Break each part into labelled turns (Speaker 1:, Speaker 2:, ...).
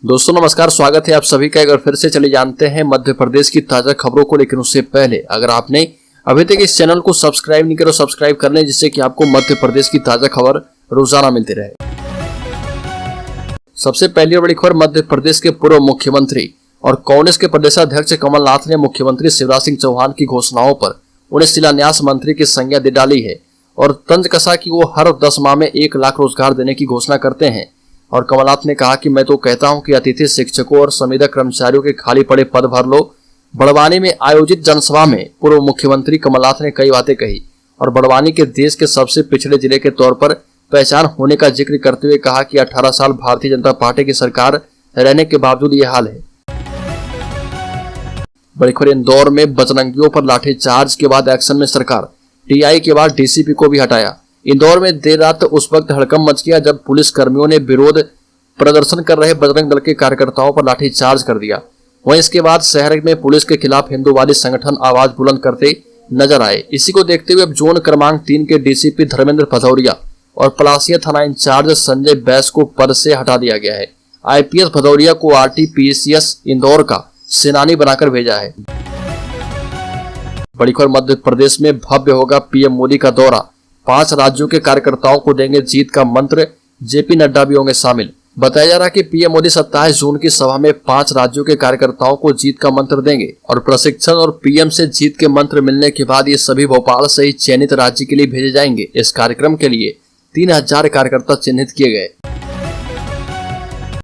Speaker 1: दोस्तों नमस्कार, स्वागत है आप सभी का। एक बार फिर से चले जानते हैं मध्य प्रदेश की ताजा खबरों को। लेकिन उससे पहले अगर आपने अभी तक इस चैनल को सब्सक्राइब नहीं किया तो सब्सक्राइब कर लें, जिससे कि आपको मध्य प्रदेश की ताजा खबर रोजाना मिलती रहे। सबसे पहली और बड़ी खबर, मध्य प्रदेश के पूर्व मुख्यमंत्री और कांग्रेस के प्रदेशाध्यक्ष कमलनाथ ने मुख्यमंत्री शिवराज सिंह चौहान की घोषणाओं पर उन्हें शिलान्यास मंत्री की संज्ञा दे डाली है और तंज कसा कि वो हर 10 माह में 1 लाख रोजगार देने की घोषणा करते हैं। और कमलनाथ ने कहा कि मैं तो कहता हूं कि अतिथि शिक्षकों और संविदा कर्मचारियों के खाली पड़े पद भर लो। बड़वानी में आयोजित जनसभा में पूर्व मुख्यमंत्री कमलनाथ ने कई बातें कही और बड़वानी के देश के सबसे पिछड़े जिले के तौर पर पहचान होने का जिक्र करते हुए कहा कि 18 साल भारतीय जनता पार्टी की सरकार रहने के बावजूद ये हाल है। बड़ी खबर, इंदौर में बजरंगियों पर लाठीचार्ज के बाद एक्शन में सरकार, टीआई के बाद डीसीपी को भी हटाया। इंदौर में देर रात उस वक्त हड़कंप मच गया जब पुलिस कर्मियों ने विरोध प्रदर्शन कर रहे बजरंग दल के कार्यकर्ताओं पर लाठीचार्ज कर दिया। वहीं इसके बाद शहर में पुलिस के खिलाफ हिंदूवादी संगठन आवाज बुलंद करते नजर आए। इसी को देखते हुए अब जोन क्रमांक 3 के डीसीपी धर्मेंद्र भदौरिया और पलासिया थाना इंचार्ज संजय बैस को पद से हटा दिया गया है। आईपीएस भदौरिया को आरटीपीसीएस इंदौर का सेनानी बनाकर भेजा है। बड़ी खबर, मध्य प्रदेश में भव्य होगा पीएम मोदी का दौरा, 5 राज्यों के कार्यकर्ताओं को देंगे जीत का मंत्र, जेपी नड्डा भी होंगे शामिल। बताया जा रहा है कि पीएम मोदी 27 जून की सभा में 5 राज्यों के कार्यकर्ताओं को जीत का मंत्र देंगे और प्रशिक्षण और पीएम से जीत के मंत्र मिलने के बाद ये सभी भोपाल से ही चयनित राज्य के लिए भेजे जाएंगे। इस कार्यक्रम के लिए 3000 कार्यकर्ता चिन्हित किए गए।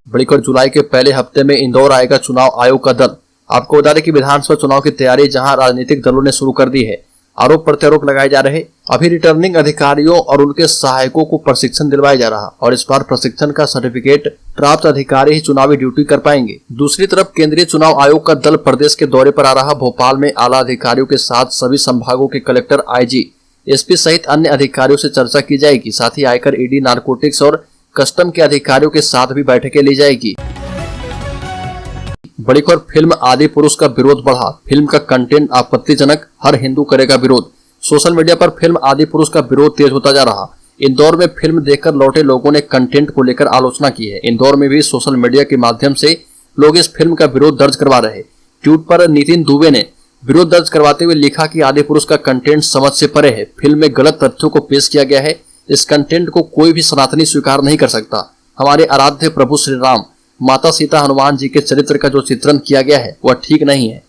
Speaker 1: बड़ी खबर, जुलाई के पहले हफ्ते में इंदौर आएगा चुनाव आयोग का दल। आपको बता दें कि विधानसभा चुनाव की तैयारी जहां राजनीतिक दलों ने शुरू कर दी है, आरोप प्रत्यारोप लगाए जा रहे। अभी रिटर्निंग अधिकारियों और उनके सहायकों को प्रशिक्षण दिलवाया जा रहा और इस बार प्रशिक्षण का सर्टिफिकेट प्राप्त अधिकारी ही चुनावी ड्यूटी कर पाएंगे। दूसरी तरफ केंद्रीय चुनाव आयोग का दल प्रदेश के दौरे पर आ रहा। भोपाल में आला अधिकारियों के साथ सभी संभागों के कलेक्टर, आईजी, एसपी सहित अन्य अधिकारियों से चर्चा की जाएगी। साथ ही आयकर, ईडी, नारकोटिक्स और कस्टम के अधिकारियों के साथ भी बैठकें ली जाएगी। बड़ी खबर, फिल्म आदि पुरुष का विरोध बढ़ा, फिल्म का कंटेंट आपत्तिजनक, हर हिंदू करेगा विरोध। सोशल मीडिया पर फिल्म आदि पुरुष का विरोध तेज होता जा रहा। इंदौर में फिल्म देखकर लौटे लोगों ने कंटेंट को लेकर आलोचना की है। इंदौर में भी सोशल मीडिया के माध्यम से लोग इस फिल्म का विरोध दर्ज करवा रहे। ट्वीट पर नितिन दुबे ने विरोध दर्ज करवाते हुए लिखा कि आदि पुरुष का कंटेंट समझ से परे है, फिल्म में गलत तथ्यों को पेश किया गया है, इस कंटेंट को कोई भी सनातनी स्वीकार नहीं कर सकता। हमारे आराध्य प्रभु श्री राम, माता सीता, हनुमान जी के चरित्र का जो चित्रण किया गया है वह ठीक नहीं है।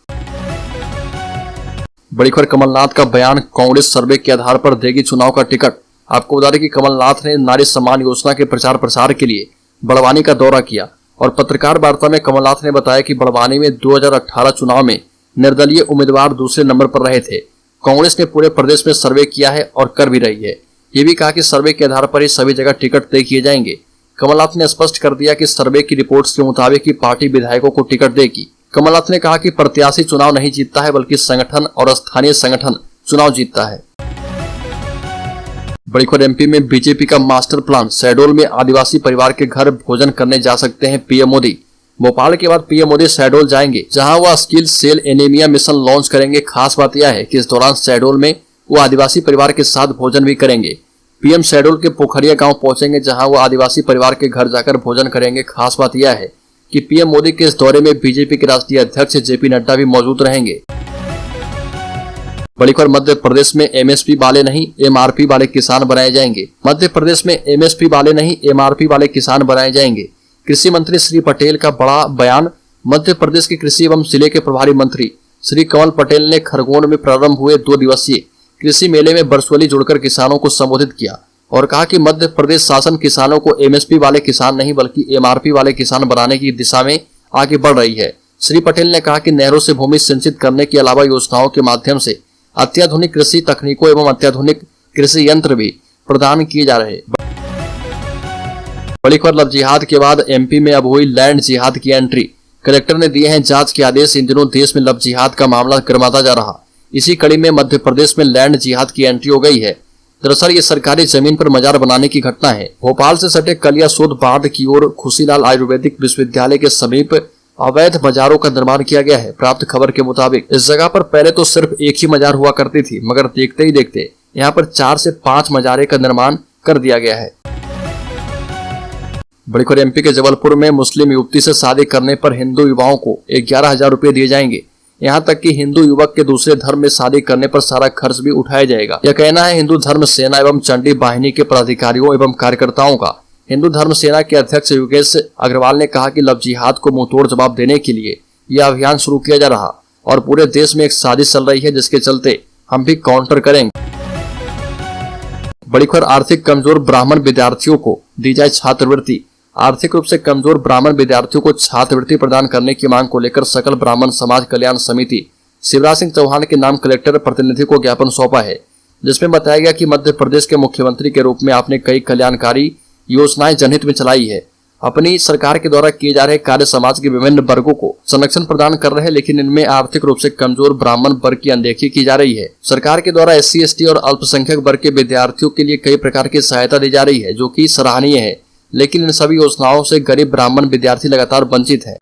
Speaker 1: बड़ी खबर, कमलनाथ का बयान, कांग्रेस सर्वे के आधार पर देगी चुनाव का टिकट। आपको बता दें कि कमलनाथ ने नारी सम्मान योजना के प्रचार प्रसार के लिए बड़वानी का दौरा किया और पत्रकार वार्ता में कमलनाथ ने बताया कि बड़वानी में 2018 चुनाव में निर्दलीय उम्मीदवार दूसरे नंबर पर रहे थे। कांग्रेस ने पूरे प्रदेश में सर्वे किया है और कर भी रही है। ये भी कहा कि सर्वे के आधार पर ही सभी जगह टिकट तय किए जाएंगे। कमलनाथ ने स्पष्ट कर दिया कि सर्वे की रिपोर्ट्स के मुताबिक ही पार्टी विधायकों को टिकट देगी। कमलनाथ ने कहा कि प्रत्याशी चुनाव नहीं जीतता है बल्कि संगठन और स्थानीय संगठन चुनाव जीतता है। बड़ी खबर, एमपी में बीजेपी का मास्टर प्लान, शहडोल में आदिवासी परिवार के घर भोजन करने जा सकते हैं पीएम मोदी। भोपाल के बाद पीएम मोदी शहडोल जाएंगे जहां वह sickle cell anaemia mission launch करेंगे। खास बात यह है कि इस दौरान शहडोल में वो आदिवासी परिवार के साथ भोजन भी करेंगे। पीएम शहडोल के पोखरिया गांव पहुंचेंगे जहां वो आदिवासी परिवार के घर जाकर भोजन करेंगे। खास बात यह है कि पीएम मोदी के इस दौरे में बीजेपी के राष्ट्रीय अध्यक्ष जेपी नड्डा भी मौजूद रहेंगे। बड़ी खबर, मध्य प्रदेश में एमएसपी वाले नहीं एमआरपी वाले किसान बनाए जाएंगे। मध्य प्रदेश में एमएसपी वाले नहीं एमआरपी वाले किसान बनाए जाएंगे। कृषि मंत्री श्री पटेल का बड़ा बयान। मध्य प्रदेश के कृषि एवं जिले के प्रभारी मंत्री श्री कमल पटेल ने खरगोन में प्रारंभ हुए 2 दिवसीय कृषि मेले में वर्चुअली जुड़कर किसानों को संबोधित किया और कहा कि मध्य प्रदेश शासन किसानों को एमएसपी वाले किसान नहीं बल्कि एमआरपी वाले किसान बनाने की दिशा में आगे बढ़ रही है। श्री पटेल ने कहा कि नहरों से भूमि सिंचित करने के अलावा योजनाओं के माध्यम से अत्याधुनिक कृषि तकनीकों एवं अत्याधुनिक कृषि यंत्र भी प्रदान किए जा रहे। बड़ी खबर, लव जिहाद के बाद एमपी में अब हुई लैंड जिहाद की एंट्री। कलेक्टर ने दिए हैं जांच के आदेश। इन दिनों देश में लव जिहाद का मामला गर्माता जा रहा। इसी कड़ी में मध्य प्रदेश में लैंड जिहाद की एंट्री हो गई है। दरअसल ये सरकारी जमीन पर मजार बनाने की घटना है। भोपाल से सटे कलियासोत बांध की ओर खुशीलाल आयुर्वेदिक विश्वविद्यालय के समीप अवैध मजारों का निर्माण किया गया है। प्राप्त खबर के मुताबिक इस जगह पर पहले तो सिर्फ एक ही मजार हुआ करती थी, मगर देखते ही देखते यहाँ पर 4 से 5 मजारे का निर्माण कर दिया गया है। बड़ी खबर एमपी के जबलपुर में मुस्लिम युवती से शादी करने पर हिंदू युवाओं को 11,000 रुपए दिए जाएंगे। यहाँ तक कि हिंदू युवक के दूसरे धर्म में शादी करने पर सारा खर्च भी उठाया जाएगा। यह कहना है हिंदू धर्म सेना एवं चंडी वाहिनी के पदाधिकारियों एवं कार्यकर्ताओं का। हिंदू धर्म सेना के अध्यक्ष योगेश अग्रवाल ने कहा कि लव जिहाद को मुंहतोड़ जवाब देने के लिए यह अभियान शुरू किया जा रहा और पूरे देश में एक साजिश चल रही है, जिसके चलते हम भी काउंटर करेंगे। बड़ी खबर आर्थिक कमजोर ब्राह्मण विद्यार्थियों को दी जाए छात्रवृत्ति। आर्थिक रूप से कमजोर ब्राह्मण विद्यार्थियों को छात्रवृत्ति प्रदान करने की मांग को लेकर सकल ब्राह्मण समाज कल्याण समिति शिवराज सिंह चौहान के नाम कलेक्टर प्रतिनिधि को ज्ञापन सौंपा है, जिसमें बताया गया कि मध्य प्रदेश के मुख्यमंत्री के रूप में आपने कई कल्याणकारी योजनाएं जनहित में चलाई है। अपनी सरकार के द्वारा किए जा रहे कार्य समाज के विभिन्न वर्गों को संरक्षण प्रदान कर रहे हैं, लेकिन इनमें आर्थिक रूप से कमजोर ब्राह्मण वर्ग की अनदेखी की जा रही है। सरकार के द्वारा SC, ST और अल्पसंख्यक वर्ग के विद्यार्थियों के लिए कई प्रकार की सहायता दी जा रही है, जो कि सराहनीय है, लेकिन इन सभी योजनाओं से गरीब ब्राह्मण विद्यार्थी लगातार वंचित है।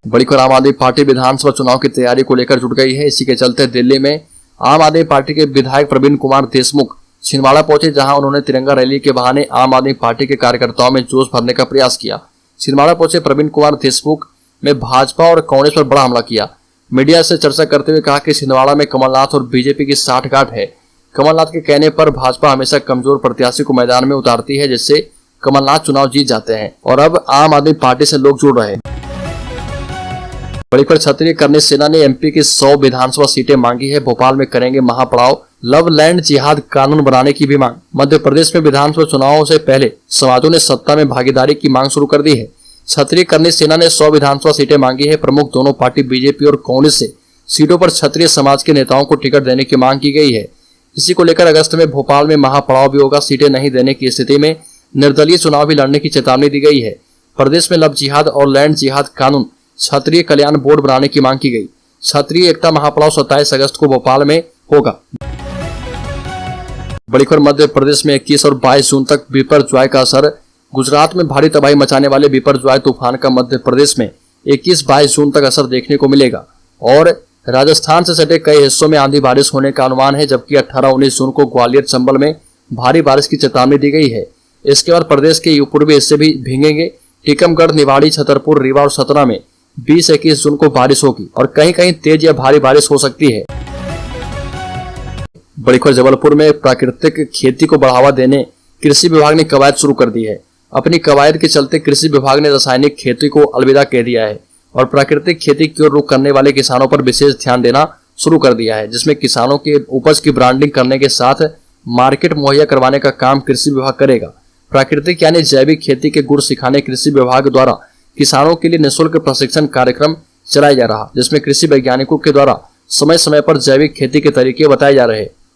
Speaker 1: बड़ी खबर आम आदमी पार्टी विधानसभा चुनाव की तैयारी को लेकर जुट गई है। इसी के चलते दिल्ली में आम आदमी पार्टी के विधायक प्रवीण कुमार देशमुख छिंदवाड़ा पहुंचे, जहां उन्होंने तिरंगा रैली के बहाने आम आदमी पार्टी के कार्यकर्ताओं में जोश भरने का प्रयास किया। छिंदवाड़ा पहुंचे प्रवीण कुमार देशमुख में भाजपा और कांग्रेस पर बड़ा हमला किया। मीडिया से चर्चा करते हुए कहा कि छिंदवाड़ा में कमलनाथ और बीजेपी की साठगांठ है। कमलनाथ के कहने पर भाजपा हमेशा कमजोर प्रत्याशी को मैदान में उतारती है, जिससे कमलनाथ चुनाव जीत जाते हैं और अब आम आदमी पार्टी से लोग जुड़ रहे हैं। बड़ी खबर क्षत्रिय कर्णी सेना ने एमपी की 100 विधानसभा सीटें मांगी है। भोपाल में करेंगे महापड़ाव। लव लैंड जिहाद कानून बनाने की भी मांग। मध्य प्रदेश में विधानसभा चुनावों से पहले समाजों ने सत्ता में भागीदारी की मांग शुरू कर दी है। क्षत्रिय कर्णी सेना ने 100 विधानसभा सीटें मांगी है। प्रमुख दोनों पार्टी बीजेपी और कांग्रेस से सीटों पर क्षत्रिय समाज के नेताओं को टिकट देने की मांग की गई है। इसी को लेकर अगस्त में भोपाल में महापड़ाव भी होगा। सीटें नहीं देने की स्थिति में निर्दलीय चुनाव भी लड़ने की चेतावनी दी गई है। प्रदेश में लव जिहाद और लैंड जिहाद कानून क्षत्रिय कल्याण बोर्ड बनाने की मांग की गई। क्षत्रिय एकता महापड़ाव 27 अगस्त को भोपाल में होगा। बड़ी खबर मध्य प्रदेश में 21 और 22 जून तक बिपरजॉय का असर। गुजरात में भारी तबाही मचाने वाले बिपरजॉय तूफान का मध्य प्रदेश में 21-22 जून तक असर देखने को मिलेगा और राजस्थान से सटे कई हिस्सों में आंधी बारिश होने का अनुमान है, जबकि 18-19 जून को ग्वालियर चंबल में भारी बारिश की चेतावनी दी गई है। इसके बाद प्रदेश के पूर्वी हिस्से भी भीगेंगे। टीकमगढ़, निवाड़ी, छतरपुर, रीवा और सतना में 20-21 जून को बारिश होगी और कहीं कहीं तेज या भारी बारिश हो सकती है। बड़ी खबर जबलपुर में प्राकृतिक खेती को बढ़ावा देने कृषि विभाग ने कवायद शुरू कर दी है। अपनी कवायद के चलते कृषि विभाग ने रासायनिक खेती को अलविदा कह दिया है और प्राकृतिक खेती की ओर रुख करने वाले किसानों पर विशेष ध्यान देना शुरू कर दिया है, जिसमें किसानों के उपज की ब्रांडिंग करने के साथ मार्केट मुहैया करवाने का काम कृषि विभाग करेगा। प्राकृतिक यानी जैविक खेती के गुण सिखाने कृषि विभाग द्वारा किसानों के लिए निःशुल्क प्रशिक्षण कार्यक्रम चलाया जा रहा, जिसमें कृषि वैज्ञानिकों के द्वारा समय समय पर जैविक खेती के तरीके बताए जा रहे हैं।